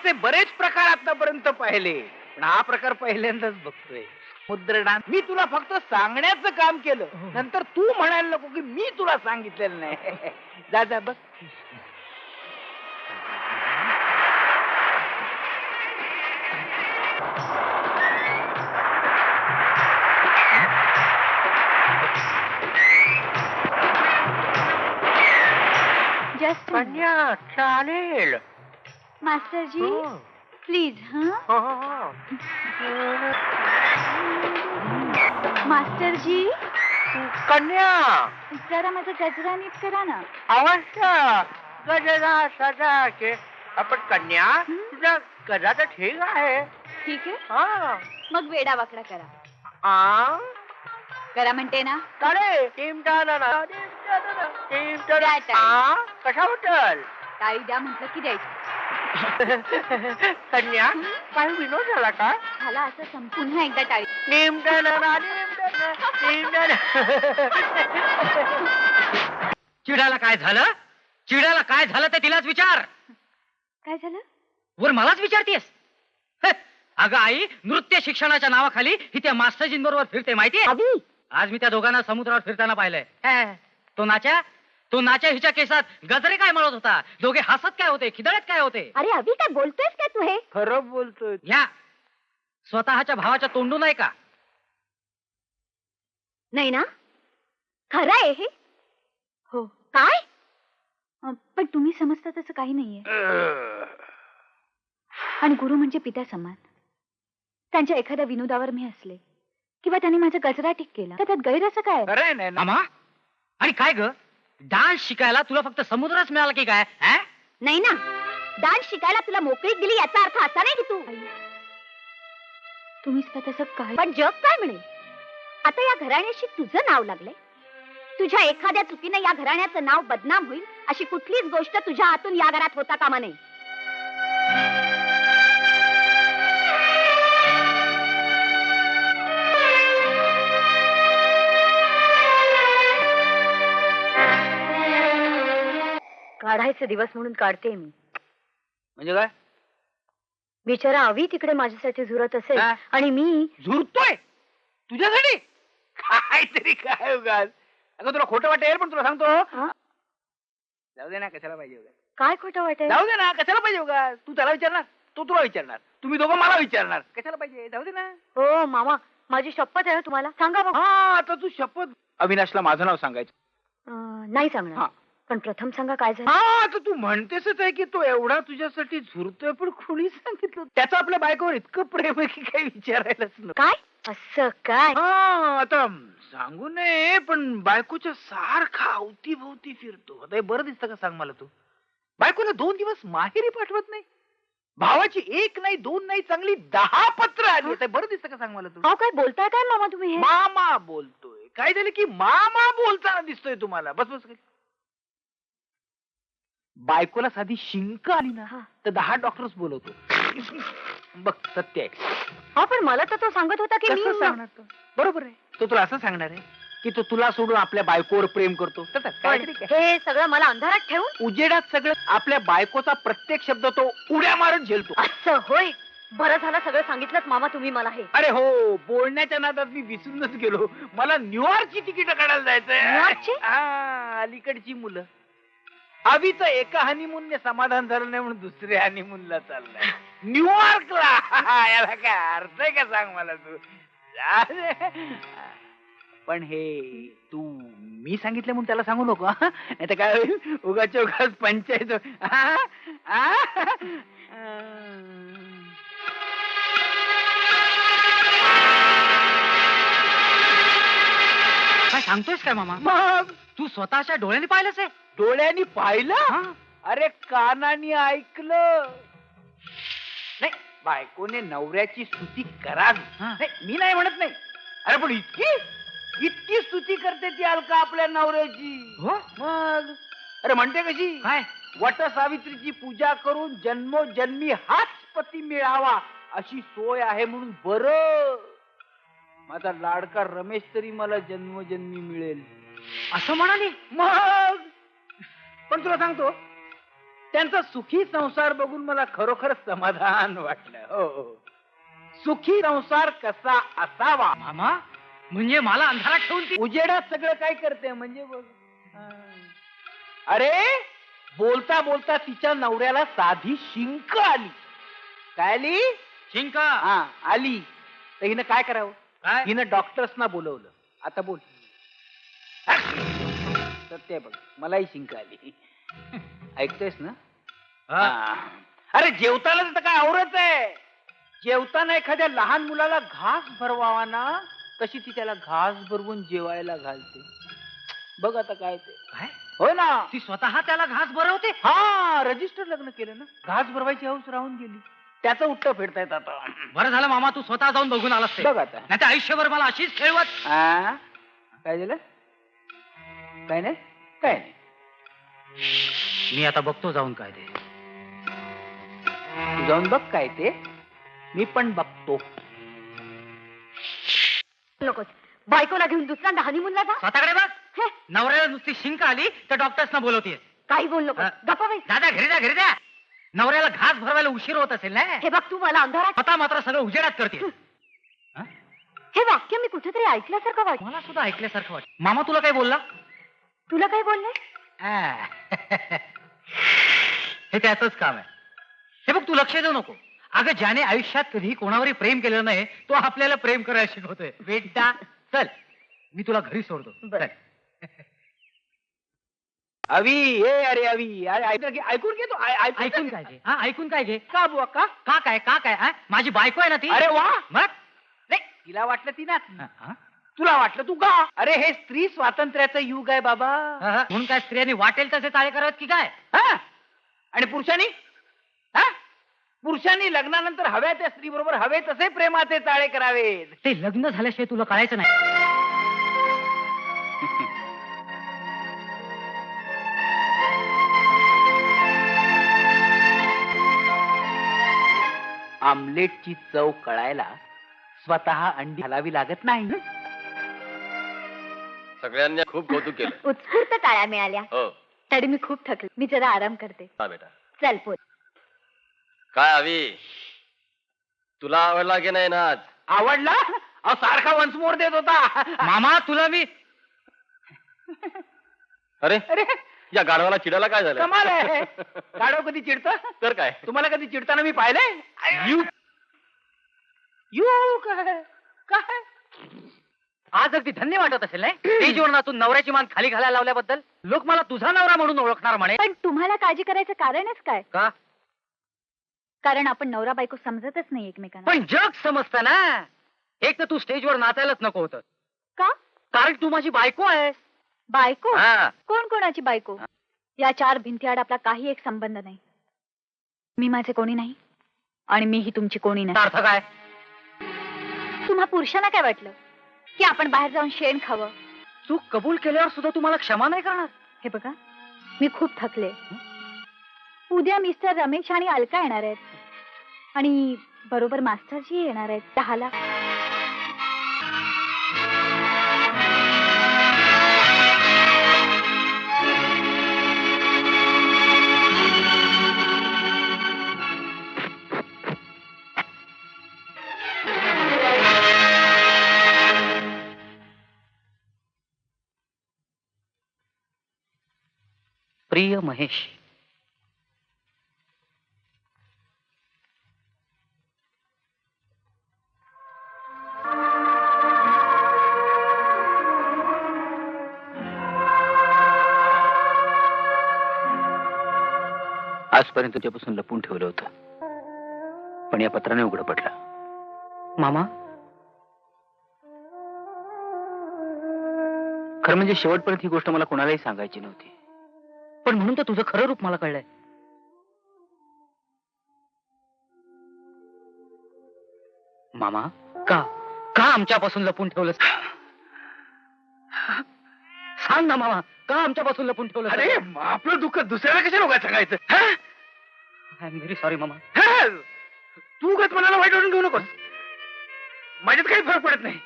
असे बरेच प्रकार आतापर्यंत पाहिले, पण हा प्रकार पहिल्यांदाच बघतोय. मुद्रणात मी तुला फक्त सांगण्याचं काम केलं, नंतर तू म्हणायला नको की मी तुला सांगितलेलं नाही. जा जा बघ. जस्ट कन्या चालेल. मास्टर जी हो. प्लीज हाँ हो, हो. मास्टर जी कन्या जरा माझा गजरा नीट करा ना. अवश्य गजरा सजा के. आपण कन्या तुझा गजरा तर ठीक आहे. ठीक आहे, हा. मग वेडा वाकडा करा. आ? करा म्हणते ना. चालेल. टीमटाना, टीमटाना, टीमटाना. द्या टाळी. आ? कशाबद्दल? टाळी द्या म्हटलं की द्यायची. कन्या काही विनोद झाला का? झाला असं पुन्हा एकदा टाळी. टीमटाना, टीमटाना, टीमटाना. चिडाला काय झालं? चिडाला काय झालं ते तिलाच विचार. काय झालं? वर मलाच विचारतेस? अगं आई, नृत्य शिक्षणाच्या नावाखाली ही त्या मास्टरजींबरोबर फिरते माहितीये. अभि आज मी त्या दोघांना समुद्रावर फिरताना पाहिलंय. तो नाच्या हिच्या केसात गजरे काय मळत होता. दोघे हसत काय होते, खिदळत काय होते. अरे अभि काय बोलतोयस काय तू हे? खरं बोलतोय. ह्या स्वतःच्या भावाच्या तोंडून आहे का? नाही ना, खरं आहे हे. हो. काय? पण तुम्ही समजता तसं काही नाहीये. आणि गुरु म्हणजे पित्या समान. त्यांच्या एखाद्या विनोदावर मी हसले किंवा त्यांनी माझा गजरा टिक केला तर त्यात गैर असं काय? खरंय नाही ना. आणि काय ग, डान्स शिकायला तुला फक्त समुद्रच मिळाला की काय? नाही ना, डान्स शिकायला तुला मोकळीक दिली याचा अर्थ असा नाही की तुम्हीच का तसं काय? पण जग काय म्हणेल? आता या घराण्याशी तुझं नाव लागलंय. तुझ्या एखाद्या चुकीने या घराण्याचं नाव बदनाम होईल अशी कुठलीच गोष्ट तुझ्या हातून या घरात होता कामा नये. काढायचे दिवस म्हणून काढते मी. म्हणजे काय? बिचारा अवी तिकडे माझ्यासाठी झुरत असेल आणि मी झुरतोय तुझ्यासाठी? काहीतरी काय उगाच. अगं तुला खोटं वाटेल पण तुला सांगतो. जाऊ दे ना, कशाला पाहिजे उगाच. काय खोटं वाटेल? जाऊ दे ना, कशाला पाहिजे उगाच. तू त्याला विचारणार, तो तुला विचारणार, तुम्ही दोघं मला विचारणार. कशाला पाहिजे? जाऊ दे ना. हो मामा, माझी शपथ आहे तुम्हाला. सांगा बघ. हा, आता तू शपथ. अविनाशला माझं नाव सांगायचं. नाही सांगणार, पण प्रथम सांगा काय झालं. हा, आता तू म्हणतेसच आहे की तो एवढा तुझ्यासाठी झुरतोय, पण कोणी सांगितलं? त्याचं आपल्या बायकोवर इतकं प्रेम आहे की काही विचारायलाच नको. काय असं काय? हा, आता सांगू नये पण बायकोच्या सारखा अवतीभोवती फिरतो. आता हे बरं दिसतं का सांग मला तू? बायकोला 2 दिवस माहेरी पाठवत नाही. भावाची 1 नाही 2 नाही चांगली 10 पत्र आली. आता बरं दिसतं का सांग मला तू? अहो काय बोलताय काय मामा तुम्ही हे? मामा बोलतोय. काय झालं की मामा बोलताना दिसतोय तुम्हाला? बस बस. बायकोला साधी शिंक आली ना तर 10 डॉक्टर्स बोलवतो. बघ सत्य आहे. हा, पण मला तर तो सांगत होता की कसं सांगणार तो? बरोबर आहे. तो तुला असं सांगणार आहे की तो तुला सोडून आपल्या बायकोवर प्रेम करतो. हे सगळं मला अंधारात ठेवून उजेडात सगळं आपल्या बायकोचा प्रत्येक शब्द तो उड्या मारून झेलतो. असं होय. बरं झालं सगळं सांगितलं मामा तुम्ही मला हे. अरे हो, बोलण्याच्या नादात मी विसरूनच गेलो. मला न्यूयॉर्कची तिकीट काढायला जायचंय. न्यूयॉर्कची? हा, अलीकडची मुलं. अभिचं एका हनीमूनने समाधान झालं नाही म्हणून दुसऱ्या हनीमूनला चाललाय न्यूयॉर्कला. याला काय अर्थ आहे का सांग मला तू? पण हे तू मी सांगितलं म्हणून त्याला सांगू नको. नाही तर काय होईल, उगाच्या उगाच पंचायत. काय सांगतोयस काय मामा? मग तू स्वतःच्या डोळ्यांनी पाहिलंच आहे? डोळ्यांनी पाहिलं? अरे कानाने ऐकलं. नाही, बायकोने नवऱ्याची स्तुती करावी. नाही, मी नाही म्हणत नाही. अरे पण इतकी स्तुती करते ती अलका आपल्या नवऱ्याची. हो मग. अरे म्हणते कशी? काय? वट सावित्रीची पूजा करून जन्मोजन्मी हाच पती मिळावा अशी सोय आहे म्हणून बरं. माझा लाडका रमेश तरी मला जन्मोजन्मी मिळेल असं म्हणाली. मग पण तुला सांगतो, त्यांचा सुखी संसार बघून मला खरोखर समाधान वाटलं. हो हो. सुखी संसार कसा असावा. मामा म्हणजे मला अंधारात ठेवून ती उजेडात सगळं काय करते म्हणजे बघ. हा. अरे बोलता बोलता तिच्या नवऱ्याला साधी शिंक आली. काय आली? शिंका हा आली. तर हिनं काय करावं? काय हिनं डॉक्टर्सना बोलवलं. आता बोल. तर ते बघ मलाही शिंक आली. ऐकतोयस ना? हा. हा. अरे जेवताना तर काय आवरच आहे. जेवताना एखाद्या लहान मुलाला घास भरवावा ना तशी ती त्याला घास भरवून जेवायला घालते. बघ आता काय ते. काय हो ना. ती स्वतः त्याला घास भरवते. हा रजिस्टर लग्न केलं ना. घास भरवायची हौस राहून गेली. त्याचं उठतं फिरतायत आता. बरं झालं मामा तू स्वतः जाऊन बघून आलास ते. बघ आता. नाही तर आयुष्यभर मला अशीच खेळवत. हा? काय झालं? काय नाही काय नाही. मी आता बघतो जाऊन काय ते. तू जाऊन बघ काय ते. मी पण बघतो. नकोच. बायकोला घेऊन दुसऱ्यांदा हनीमूनला जा. स्वतःकडे बघ. हे, नवऱ्याला नुसती शिंक आली तर डॉक्टर्सना बोलवतीये. काही बोल नको. हा. गप्पा बाई. दादा घरी द्या घरी द्या. नवऱ्याला घास भरवायला उशीर होत असेल ना. हे बघ तू मला अंधारात. स्वतः मात्र सगळं उजेडात करते. हे वाक्य मी कुठेतरी ऐकल्यासारखं वाटत. मला सुद्धा ऐकल्यासारखं वाटत. मामा तुला काय बोलला? तुला काय बोलले? हे त्याचंच काम आहे. हे बघ तू लक्ष देऊ नको. अगं ज्याने आयुष्यात कधी कोणावरही प्रेम केलं नाही तो आपल्याला प्रेम करायला शिकवतोय. बेटा चल मी तुला घरी सोडतो. बरं. चल. अवी हे अरे अवी अरे ऐकून घे तू. ऐकून काय घे. हा ऐकून काय घे. का बुवा का? का काय हा? माझी बायको आहे ना ती. अरे वा. मग नाही तिला वाटलं ती ना. हा? तुला वाटलं तू का? अरे हे स्त्री स्वातंत्र्याचं युग आहे बाबा. म्हणून काय स्त्रियांनी वाटेल तसे ताळे करत की काय? हा? आणि पुरुषांनी पुरुषांनी लग्नानंतर हव्या त्या स्त्री बरोबर हवे तसे प्रेमाचे चाळे करावेत. ते लग्न झाल्याशिवाय तुला कळायचं नाही. आमलेटची चव कळायला स्वतः अंडी घालावी लागत नाही. सगळ्यांनी खूप कौतुक केलं. उत्स्फूर्त टाळ्या मिळाल्या. हो तरी मी खूप थकले. मी जरा आराम करते. हा बेटा. चल पोर. काय हवी तुला आवडला की नाही नाच? आवडला? अहो सारखा वन्स मोर देत होता. मामा तुला मी अरे अरे या गाढवाला चिडायला काय झालं? कमाल आहे. गाढव कधी चिडतं? तर काय तुम्हाला कधी चिडताना मी पाहिलंय? यू यू काय काय आज अगदी धन्य वाटत असेल नाही स्टेजवर नाचून नवऱ्याची मान खाली घालायला लावल्याबद्दल. लोक मला तुझा नवरा म्हणून ओळखणार म्हणे. पण तुम्हाला काळजी करायचं कारणच काय? का? कारण आपण नवरा बायको समजतच नाही एकमेकांना. पण जग समजतं ना. एक तर तू स्टेजवर नाचायलाच नको होतं. का? कारण तू माझी बायको आहेस. बायको? हा. कोण कोणाची बायको? या चार भिंतीआड आपला काही एक संबंध नाही. मी माझे कोणी नाही आणि मीही तुमची कोणी नाही. अर्थ काय? तुम्हा पुरुषांना काय वाटलं की आपण बाहेर जाऊन शेण खावं? तू कबूल केल्यावर सुद्धा तू मला क्षमा नाही करणार. हे बघा मी खूप थकले. उद्या मिस्टर रमेश आणि अलका येणार आहेत आणि बरोबर मास्टरजी येणार आहेत 10ला. प्रिय महेश, आजपर्यंत तुझ्यापासून लपून ठेवलं होतं पण या पत्राने उघड पडलं. मामा खरं म्हणजे शेवटपर्यंत ही गोष्ट मला कोणालाही सांगायची नव्हती. पण म्हणून तर तुझं खरं रूप मला कळलंय. मामा का का आमच्यापासून लपून ठेवलंस? सांग ना मामा का आमच्यापासून लपून ठेवलं? अरे आपलं दुःख दुसऱ्याला कशा लोकांना सांगायचं? आय एम व्हेरी सॉरी मामा. तू उगाच मनाला वाईट वाटून घेऊ नकोस. माझ्यात काही फरक पडत नाही.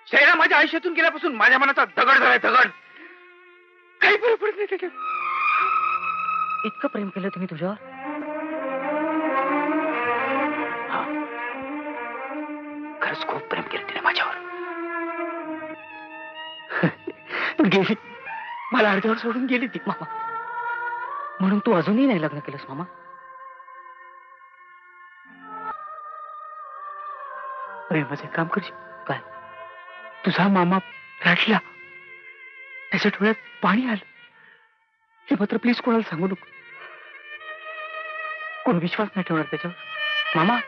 शैला माझ्या आयुष्यातून गेल्यापासून माझ्या मनाचा दगड झालाय दगड. काही फरक पडत नाही त्याच्यात. इतकं प्रेम केलं तुम्ही तुझ्यावर? खरंच खूप प्रेम केलं तिने माझ्यावर. गेली, मला अर्ध्यावर सोडून गेली ती मामा. म्हणून तू अजूनही नाही लग्न केलंस मामा? प्रेमाचे काम करशील काय? तुझा मामा रडला, त्याच्या डोळ्यात पाणी आलं. हे मात्र प्लीज कोणाला सांगू नको. कोण विश्वास नाही ठेवणार त्याच्यावर मामा.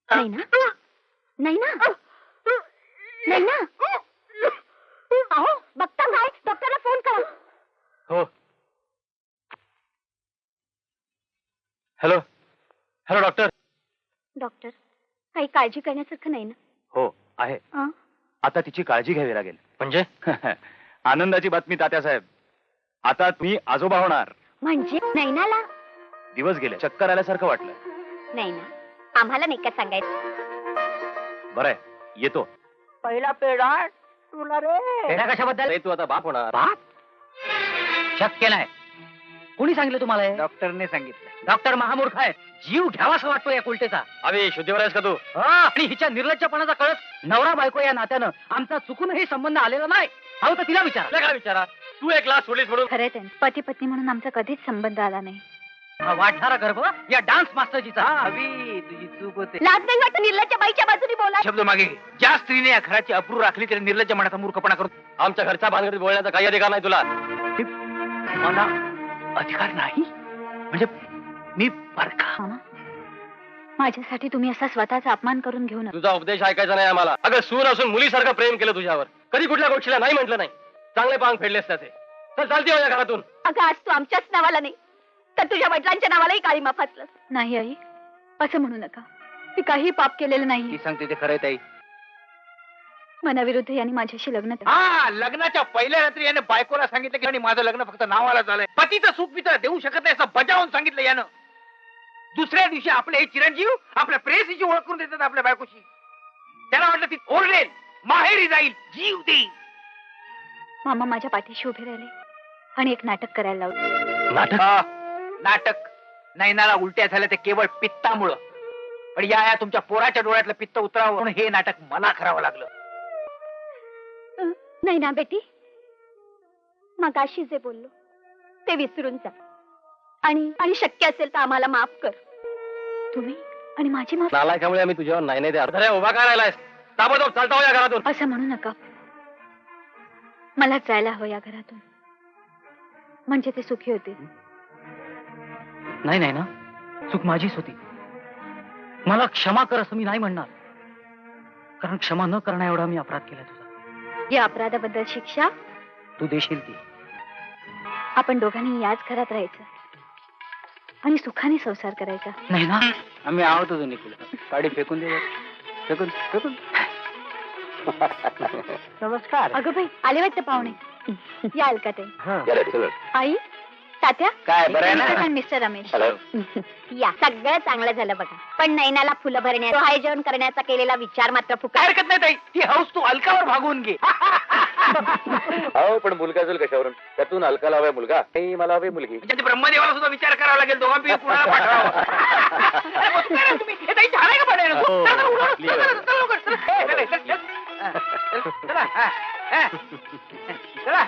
नाही ना, नाही ना, नाही ना. अहो बघता काय, डॉक्टरला फोन करा. हो. Hello hello doctor. डॉक्टर, काही काळजी करण्यासारखं नाही ना? हो आहे. अं? आता तिची काळजी घ्यावी लागेल. म्हणजे आनंदाची बातमी तात्यासाहेब, आता तुम्ही आजोबा होणार. म्हणजे नैनाला? दिवस गेले, चक्कर आल्यासारखं वाटलं. नाही ना, आम्हाला नाही का सांगायचं? बरं आहे, येतो. पहिला पेढा तुला रे. पेढा कशाबद्दल? अरे, तू आता बाप होणार. बाप? शक्य नाही. कोणी सांगितलं तुम्हाला हे? डॉक्टरने सांगितलं. डॉक्टर महामूर्ख आहे. जीव घ्यावासा वाटतो या कुलटेचा. अभि शुद्धीवर आहेस का तू? आणि हिच्या निर्लज्जपणाचा कळस नवरा बायको या नात्यानं आमचा चुकूनही संबंध आलेला नाही. अहो तर तिला विचारा. तुला काय विचारा? तू एक ग्लास सोडलीस म्हणून. खरं ते पती पत्नी म्हणून आमचा कधीच संबंध आला नाही. हा वाढणारा गर्भ या डान्स मास्टरजीचा. हवी तुझी चूक होते. लाज नाही वाटत निर्लज्ज बाईच्या बाजूने बोला. शब्द मागे घे. ज्या स्त्रीने या घराची अब्रू राखली त्याला निर्लज्ज मनाचा मूर्खपणा करून आमच्या घरच्या भानगडीत बोलण्याचा काही अधिकार नाही तुला. मला अधिकार नाही म्हणजे मी परका. मामा, माझ्यासाठी तुम्ही असा स्वतःचा अपमान करून घेऊ नका. तुझा उपदेश ऐकायचा नाही आम्हाला. अगं सून असून मुलीसारखं प्रेम केलं तुझ्यावर. कधी कुठल्या गोष्टीला नाही म्हटलं नाही. चांगले पांग फेडलेस त्याचे. तर चालती हो या घरातून. अगं आज तू आमच्याच नावाला नाही तर तुझ्या वडिलांच्या नावालाही काळीमा फासलंस. नाही आई, असं म्हणू नका. मी काही पाप केलेलं नाही. ती सांगते ते खरंय ताई. मनाविरुद्ध यांनी माझ्याशी लग्न केलं. हा, लग्नाच्या पहिल्या रात्री याने बायकोला सांगितलं की आणि माझं लग्न फक्त नावाला झालंय. पतीचं सुख मी तर देऊ शकत नाही असं बजावून सांगितलं यानं. दुसऱ्या दिवशी आपले हे चिरंजीव आपल्या प्रेयसीची ओळख करून देतात आपल्या बायकोशी. त्याला वाटलं ती ओरडेल, माहेरी जाईल, जीव देईल. मामा माझ्या पाठीशी उभे राहिले आणि एक नाटक करायला लावलं. नाटक? नाटक. नैनाला उलट्या झाल्या ते केवळ पित्तामुळं. पण या तुमच्या पोराच्या डोळ्यातलं पित्त उतरावं म्हणून हे नाटक मला करावं लागलं. नाही ना बेटी, मगाशी जे बोललो ते विसरून जा आणि शक्य असेल तर आम्हाला माफ कर. तुम्ही आणि माझी माफ. नालायकामुळे आम्ही तुझ्यावर नाही नाही द्या. अरे उभा काय राहिलायस? ताबडतोब चालता हो या घरातून. असं म्हणू नका. मला जायला हवं या घरातून, म्हणजे ते सुखी होते. नाही नाही ना, चूक माझीच होती. मला क्षमा कर असं मी नाही म्हणणार, कारण क्षमा न करण्या एवढा मी अपराध केला तुझा. या अपराधाबद्दल शिक्षा तू देशील ती. आपण दोघांनी याच घरात राहायचं आणि सुखाने संसार करायचा. नाही ना, आम्ही आहोत अजून निघून. गाडी फेकून दे. फेकून फेकून. नमस्कार. अगं बाई, आले वाटतं पाहुणे. या अलकाताई. चल. आई, तात्या. काय बरं आहे ना? आणि मिस्टर रमेश. हॅलो. या. सगळं चांगलं झालं बघा, पण नैनाला फुलं भरण्याचा आयोजन करण्याचा केलेला विचार मात्र काय फुका. हरकत नाही ताई. ती हौस तू अलकावर भागवून घे. हो पण मुलगा असेल कशावरून? त्यातून अलकाला हवाय मुलगा, नाही मला हवी मुलगी. म्हणजे ते ब्रह्मदेवाला सुद्धा विचार करावा लागेल. दोघांपैकी कुणाला पाठवावं. अरे, बघ काय रे तुम्ही? हे ताई झालंय का पाण्यानं? हो, चला, चला, उडवा. clear. चला, चला, लवकर. चला, चला, चला, चला. चला, हा, हा. चला.